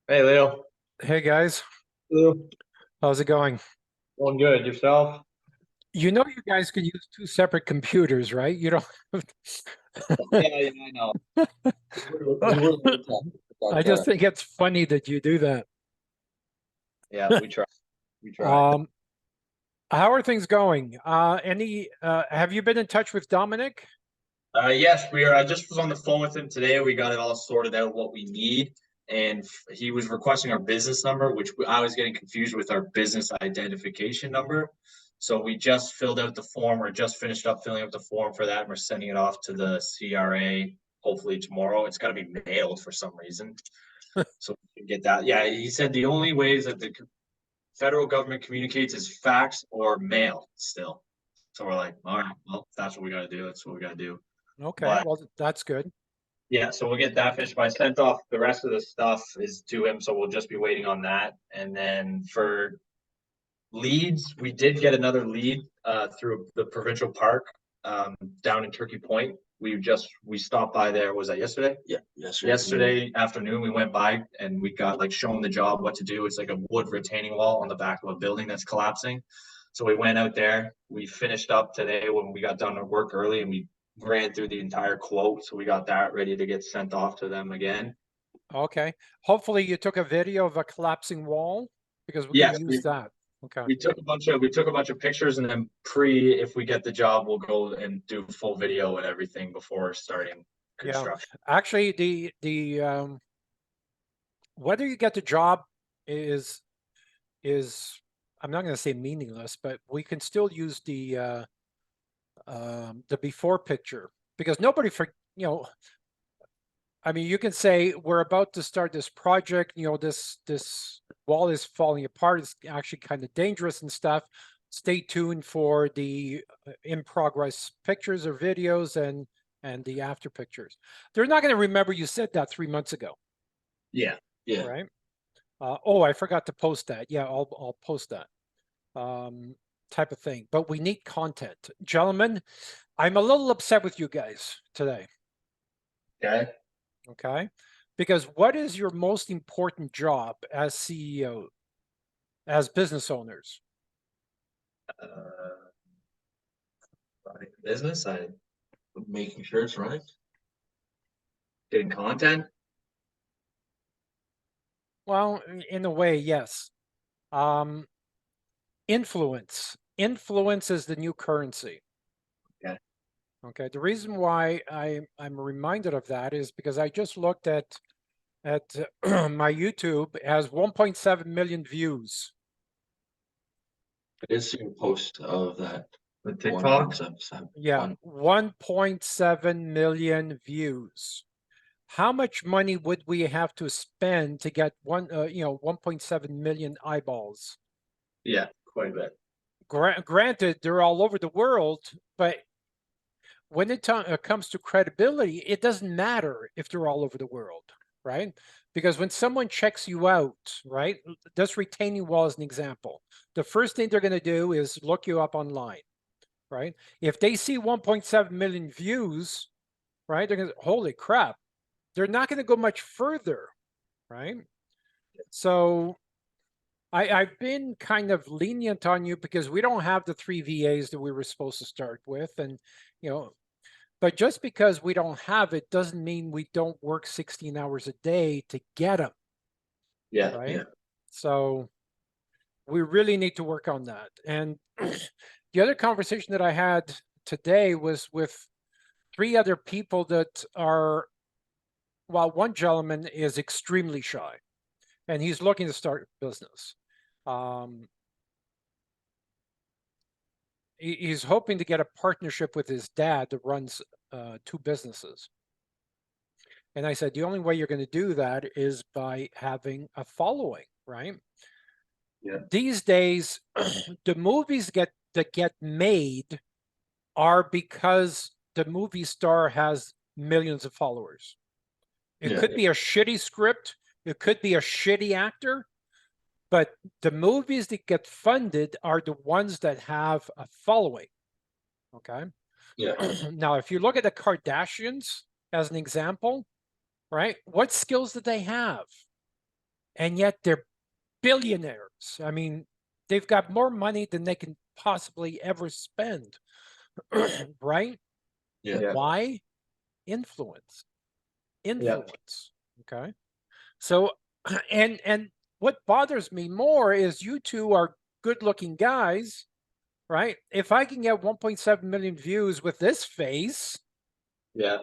Hey, Leo. Hey guys, Leo. how's it going? Going good. Yourself? You know you guys could use two separate computers, right? You don't Yeah, yeah, I know. We were late I but just think it's funny that you do that. yeah, we tried. We tried. Um, how are things going? Have you been in touch with Dominic? Yes, we are. I just was on the phone with him today. We got it all sorted out what we need, and he was requesting our business number, which I was getting confused with our business identification number. So we just filled out the form, or just finished up filling out the form for that, and we're sending it off to the CRA hopefully tomorrow. It's got to be mailed for some reason, so we can get that. Yeah, he said the only ways that the federal government communicates is fax or mail still. So we're like, all right, well, if that's what we got to do. That's what we got to do. Okay, But well that's good. yeah, so we'll get that finished. But I sent off the rest of the stuff is to him, so we'll just be waiting on that. And then for leads, we did get another lead through the provincial park down in Turkey Point. We stopped by there. Was that yesterday? Yeah, yesterday afternoon we went by and we got like shown the job what to do. It's like a wood retaining wall on the back of a building that's collapsing. So we went out there. We finished up today when we got done at work early and we ran through the entire quote. So we got that ready to get sent off to them again. Okay. Hopefully you took a video of a collapsing wall because we can Yes, use that. Okay. we took a bunch of pictures and then if we get the job, we'll go and do full video and everything before starting Yeah. construction. Actually, the whether you get the job is is I'm not going to say meaningless, but we can still use the before picture because nobody for I mean you can say we're about to start this project, this wall is falling apart, it's actually kind of dangerous and stuff. Stay tuned for the in progress pictures or videos and the after pictures. They're not going to remember you said that 3 months ago, Yeah, yeah. right? Oh, I forgot to post that. Yeah, I'll post that. um, Type of thing. But we need content. Gentlemen, I'm a little upset with you guys today, Okay. okay? Because what is your most important job as CEO, as business owners? Uh, Running a business, I making sure it's right. Getting content. Well, in a way, yes. Um, Influence. Influence is the new currency. Okay. Okay. The reason why I'm reminded of that is because I just looked at my YouTube. It has 1.7 million views. I did see a post of that The one TikTok. concept. Yeah, One 1.7 million views. How much money would we have to spend to get 1.7 million eyeballs? Yeah, quite a bit. Granted, they're all over the world, but when it comes to credibility, it doesn't matter if they're all over the world, right? Because when someone checks you out, right, this retaining wall is an example. The first thing they're going to do is look you up online, right? If they see 1.7 million views, right, they're going to, holy crap, they're not going to go much further, right? So I've been kind of lenient on you because we don't have the three VAs that we were supposed to start with. And, you know, but just because we don't have it doesn't mean we don't work 16 hours a day to get them, Yeah, right? yeah. So we really need to work on that. And the other conversation that I had today was with three other people that are, well, one gentleman is extremely shy and he's looking to start a business. Um, he's hoping to get a partnership with his dad that runs two businesses. And I said, the only way you're going to do that is by having a following, right? Yeah. These days, the movies that get made are because the movie star has millions of followers. It Yeah. could be a shitty script, it could be a shitty actor, but the movies that get funded are the ones that have a following. Okay. Yeah. Now, if you look at the Kardashians as an example, right? What skills did they have? and yet they're billionaires. I mean, they've got more money than they can possibly ever spend, right? Yeah. Why? Influence. Influence. Okay. So, and what bothers me more is you two are good-looking guys, right? If I can get 1.7 million views with this face, Yeah,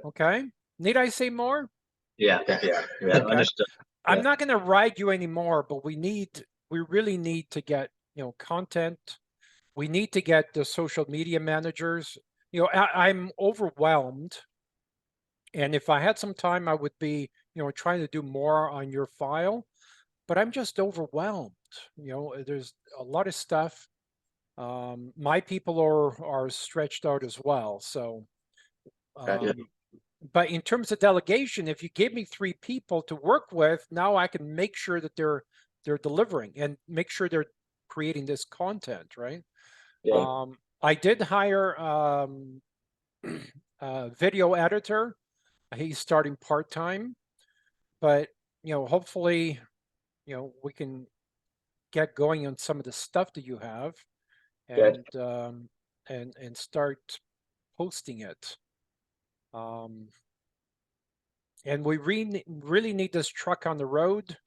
okay, need I say more? yeah, Okay. understood. I'm Yeah. not going to ride you anymore, but we really need to get, content. We need to get the social media managers. I'm overwhelmed. And if I had some time, I would be, trying to do more on your file, but I'm just overwhelmed. There's a lot of stuff. My people are stretched out as well. So, Yeah. but in terms of delegation, if you give me 3 people to work with, now I can make sure that they're delivering and make sure they're creating this content, right? Yeah. I did hire a video editor. He's starting part-time, but hopefully, we can get going on some of the stuff that you have Good. and start posting it. And we really need this truck on the road.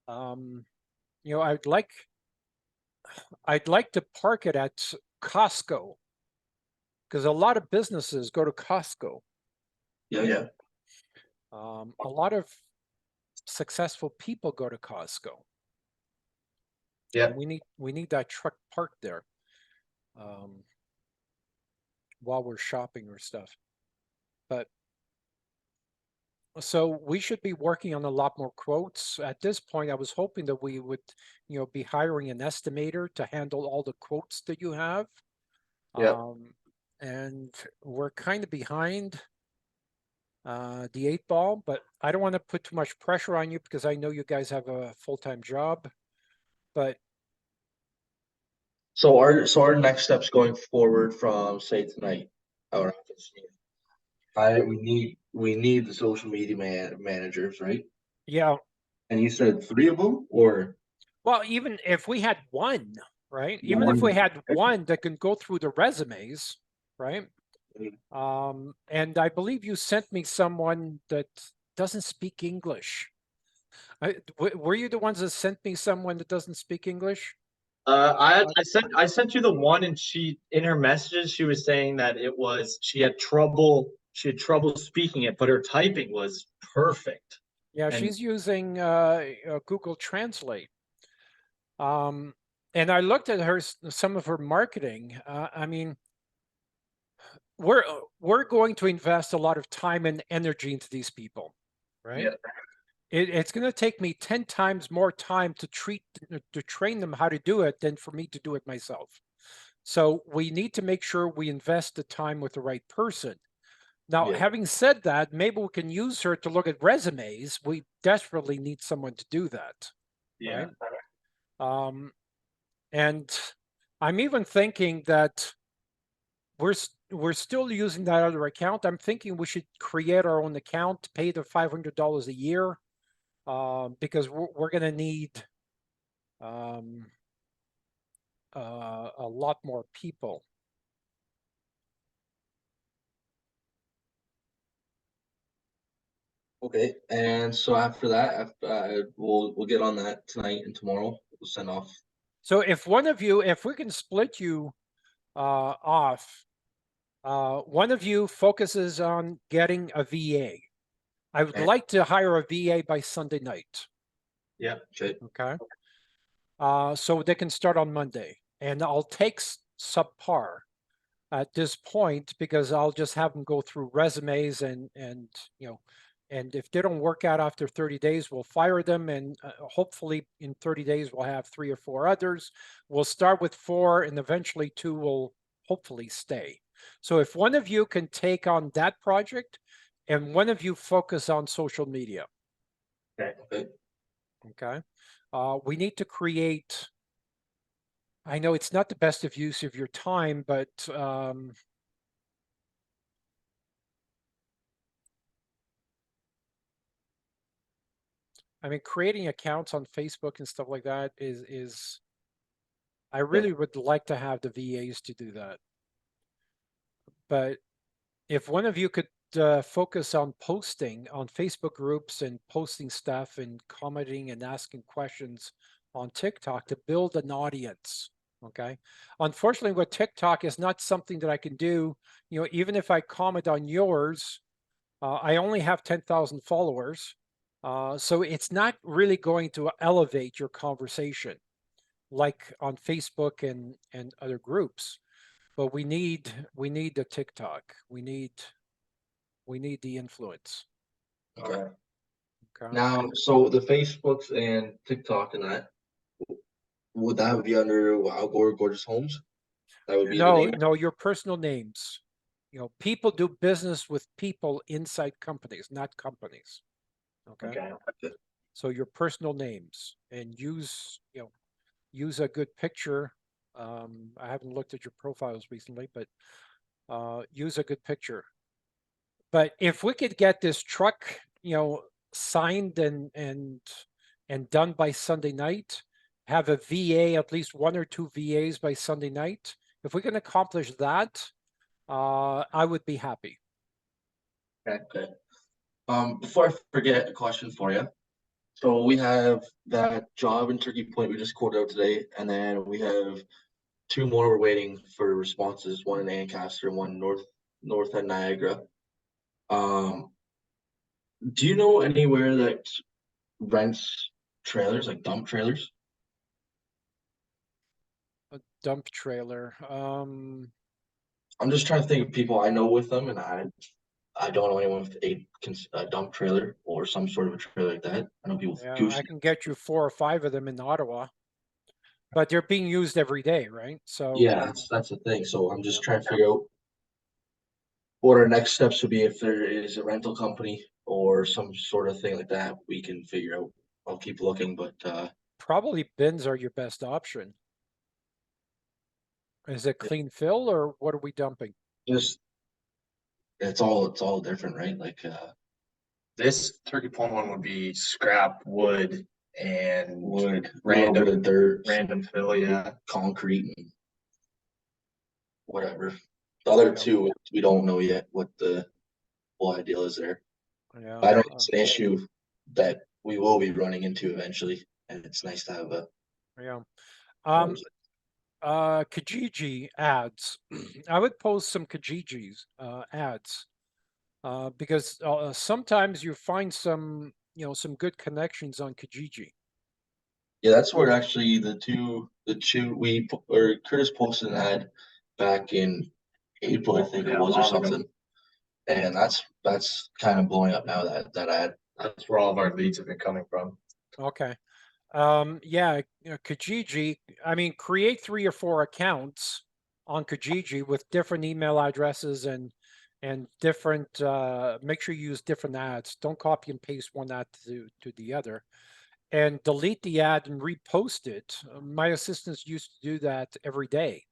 I'd like to park it at Costco because a lot of businesses go to Costco. Yeah. A lot of successful people go to Costco. Yeah. And we need that truck parked there while we're shopping or stuff. But so we should be working on a lot more quotes. At this point, I was hoping that we would, be hiring an estimator to handle all the quotes that you have. Yeah. And we're kind of behind the 8 ball, but I don't want to put too much pressure on you because I know you guys have a full-time job. But So our next steps going forward from say tonight, our office meeting. We need the social media managers, right? yeah, And you said 3 of them, or well, even if we had one, right? Even if we had one that can go through the resumes, right? And I believe you sent me someone that doesn't speak English. Were you the ones that sent me someone that doesn't speak English? I sent you the one, and she in her messages she was saying that she had trouble speaking it, but her typing was perfect. Yeah, And she's using Google Translate. And I looked at some of her marketing. I mean, we're going to invest a lot of time and energy into these people, right? yeah, It's going to take me 10 times more time to train them how to do it than for me to do it myself. So we need to make sure we invest the time with the right person. Now, Yeah. having said that, maybe we can use her to look at resumes. We desperately need someone to do that. yeah, Right? And I'm even thinking that we're still using that other account. I'm thinking we should create our own account, pay the $500 a year, because we're going to need a lot more people. okay. And so after that, we'll get on that tonight and tomorrow. We'll send off. So if we can split you off, one of you focuses on getting a VA. I would Okay. like to hire a VA by Sunday night. yeah. Okay. Okay. So they can start on Monday, and I'll take subpar at this point because I'll just have them go through resumes and and if they don't work out after 30 days, we'll fire them, and hopefully in 30 days we'll have 3 or 4 others. We'll start with 4, and eventually 2 will hopefully stay. So if one of you can take on that project, and one of you focus on social media. Okay. Okay. We need to create, I know it's not the best of use of your time, but I mean, creating accounts on Facebook and stuff like that is I really would like to have the VAs to do that. But if one of you could focus on posting on Facebook groups and posting stuff and commenting and asking questions on TikTok to build an audience. Okay. Unfortunately, with TikTok is not something that I can do. You know, even if I comment on yours, I only have 10,000 followers. So it's not really going to elevate your conversation like on Facebook and other groups. But we need the TikTok. We need the influence. Okay. Okay. Now, so the Facebooks and TikTok and that, would that be under Wow Gorgeous Homes? That would be the No, name. no, your personal names. You know, people do business with people inside companies, not companies. Okay. Okay. So your personal names and use, you know, use a good picture. I haven't looked at your profiles recently, but use a good picture. But if we could get this truck, you know, signed and done by Sunday night, have a VA, at least 1 or 2 VAs by Sunday night, if we can accomplish that, I would be happy. Okay. Before I forget, a question for you. So we have that job in Turkey Point we just quoted out today, and then we have 2 more we're waiting for responses, one in Ancaster and one north at Niagara. Do you know anywhere that rents trailers, like dump trailers? A dump trailer. I'm just trying to think of people I know with them, and I don't know anyone with a dump trailer or some sort of a trailer like that. I know people with Yeah, goose. I can get you 4 or 5 of them in Ottawa, but they're being used every day, right? So Yeah, that's the thing. So I'm just trying to figure out what our next steps would be if there is a rental company or some sort of thing like that. We can figure out. I'll keep looking, but probably bins are your best option. Is it clean fill or what are we dumping? just it's all different, right? Like This Turkey Point one would be scrap wood and wood, a little bit random of dirt, random fill, yeah. concrete, and whatever. The other Yeah. two, we don't know yet what the whole ideal is there. Yeah. But I know it's an issue that we will be running into eventually, and it's nice to have a. Yeah. Kijiji ads. I would post some Kijiji's ads because sometimes you find some, you know, some good connections on Kijiji. Yeah, that's where actually the two or Curtis posted an ad back in April, I think it Yeah, was, a or while ago. something. And that's kind of blowing up now, that ad. That's where all of our leads have been coming from. Okay. Yeah, you know, Kijiji, I mean, create 3 or 4 accounts on Kijiji with different email addresses and different make sure you use different ads. Don't copy and paste one ad to the other. And delete the ad and repost it. My assistants used to do that every day.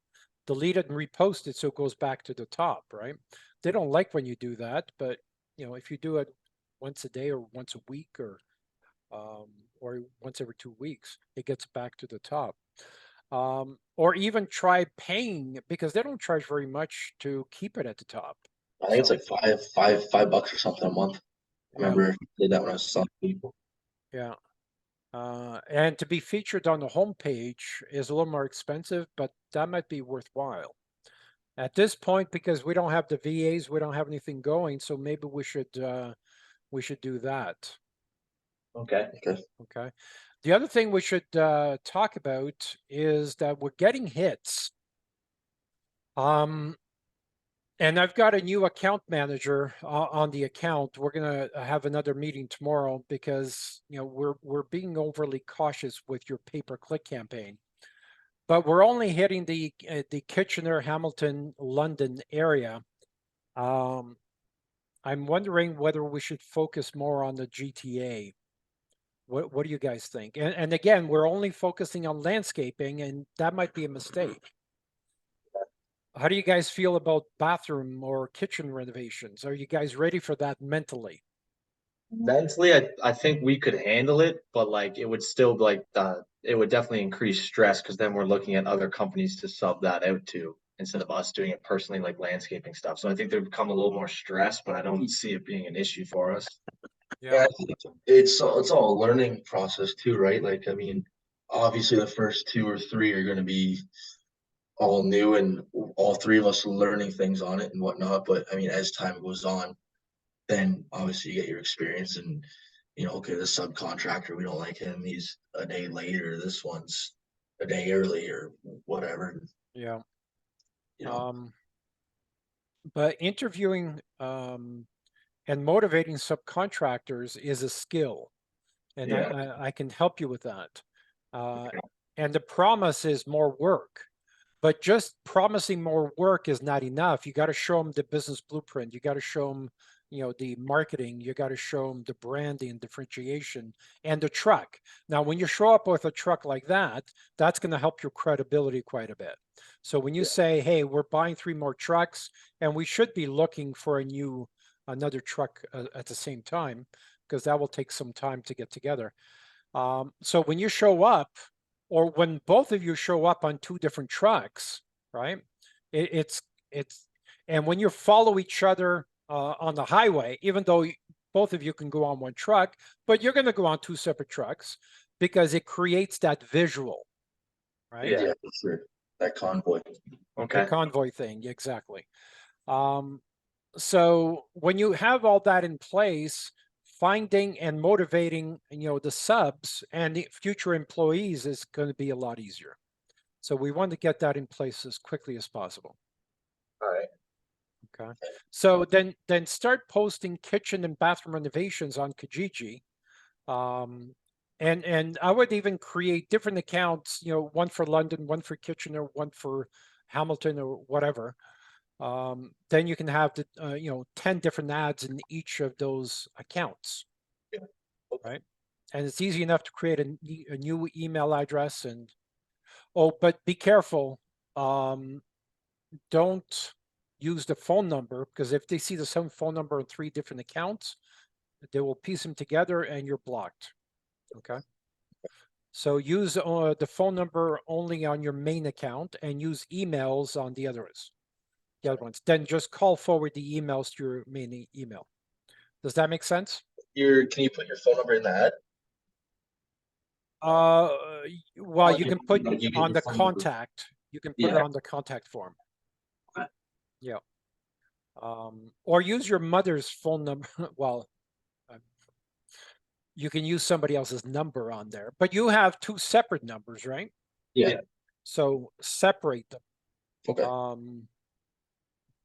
Delete it and repost it so it goes back to the top, right? They don't like when you do that, but you know, if you do it once a day or once a week or once every 2 weeks, it gets back to the top. Or even try paying because they don't charge very much to keep it at the top. I think So, it's like $5 or something a month. I yeah, remember I did that when I was selling people. yeah. And to be featured on the homepage is a little more expensive, but that might be worthwhile. At this point, because we don't have the VAs, we don't have anything going, so maybe we should do that. Okay. Okay. Okay. The other thing we should talk about is that we're getting hits. And I've got a new account manager on the account. We're gonna have another meeting tomorrow because you know we're being overly cautious with your pay-per-click campaign, but we're only hitting the Kitchener, Hamilton, London area. I'm wondering whether we should focus more on the GTA. What do you guys think? And again, we're only focusing on landscaping, and that might be a mistake. How do you guys feel about bathroom or kitchen renovations? Are you guys ready for that mentally? Mentally, I think we could handle it, but like it would still like it would definitely increase stress because then we're looking at other companies to sub that out to instead of us doing it personally, like landscaping stuff. So I think there'd become a little more stress, but I don't see it being an issue for us. Yeah, I think it's all a learning process too, right? Like, I mean, obviously the first 2 or 3 are gonna be all new and all 3 of us learning things on it and whatnot. But I mean, as time goes on, then obviously you get your experience and okay, the subcontractor, we don't like him, he's a day later, this one's a day early or whatever, Yeah. you know. But interviewing and motivating subcontractors is a skill, and Yeah. I can help you with that. And the promise is more work, but just promising more work is not enough. You got to show them the business blueprint. You got to show them, the marketing. You got to show them the branding, differentiation, and the truck. Now, when you show up with a truck like that, that's going to help your credibility quite a bit. So when you say, "Hey, we're buying 3 more trucks, and we should be looking for another truck at the same time," because that will take some time to get together. So when you show up, or when both of you show up on 2 different trucks, right? It's and when you follow each other on the highway, even though both of you can go on one truck, but you're going to go on 2 separate trucks because it creates that visual, right? Yeah. Yeah, for sure. That convoy. The Okay. convoy thing, exactly. So when you have all that in place, finding and motivating, the subs and the future employees is going to be a lot easier. So we want to get that in place as quickly as possible. All right. Okay. So then start posting kitchen and bathroom renovations on Kijiji. And I would even create different accounts, one for London, one for Kitchener, one for Hamilton or whatever. Then you can have 10 different ads in each of those accounts. Yeah. Right? And it's easy enough to create a new email address but be careful. Don't use the phone number, because if they see the same phone number on 3 different accounts, they will piece them together and you're blocked. Okay. So use the phone number only on your main account and use emails on the other ones. Then just call forward the emails to your main email. Does that make sense? Can you put your phone number in the ad? Well, you can put You get on your the phone number. contact. You can put it Yeah. on the contact form. Okay. Yeah. Or use your mother's phone number. Well, you can use somebody else's number on there, but you have 2 separate numbers, right? Yeah. So separate them. Okay.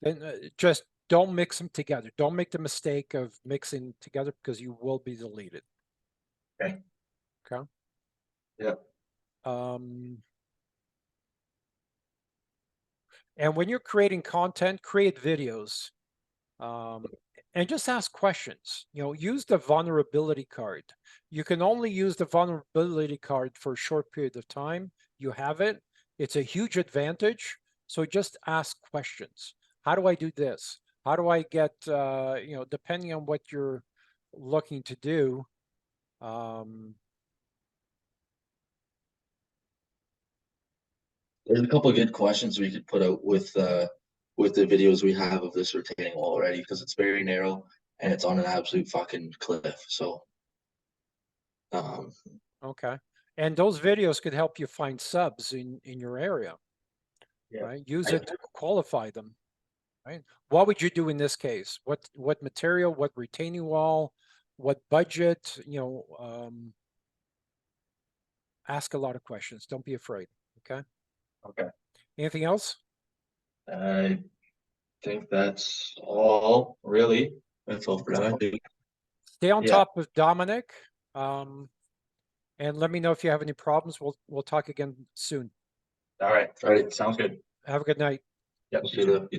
And just don't mix them together. Don't make the mistake of mixing together, because you will be deleted. Okay. Okay. Yep. And when you're creating content, create videos, and just ask questions. Use the vulnerability card. You can only use the vulnerability card for a short period of time. You have it. It's a huge advantage. So just ask questions. How do I do this? How do I get, depending on what you're looking to do, There's a couple of good questions we could put out with the videos we have of this retaining wall already, because it's very narrow and it's on an absolute fucking cliff. So okay. And those videos could help you find subs in your area. Yeah. Right? Use it to qualify them. Right? What would you do in this case? What material? What retaining wall? What budget? Ask a lot of questions. Don't be afraid. Okay. Okay. Anything else? I think that's all, really. that's all for now. I think. Stay on Yeah. top of Dominic, and let me know if you have any problems. We'll talk again soon. All right. All right. Sounds good. Have a good night. Yep. See you later.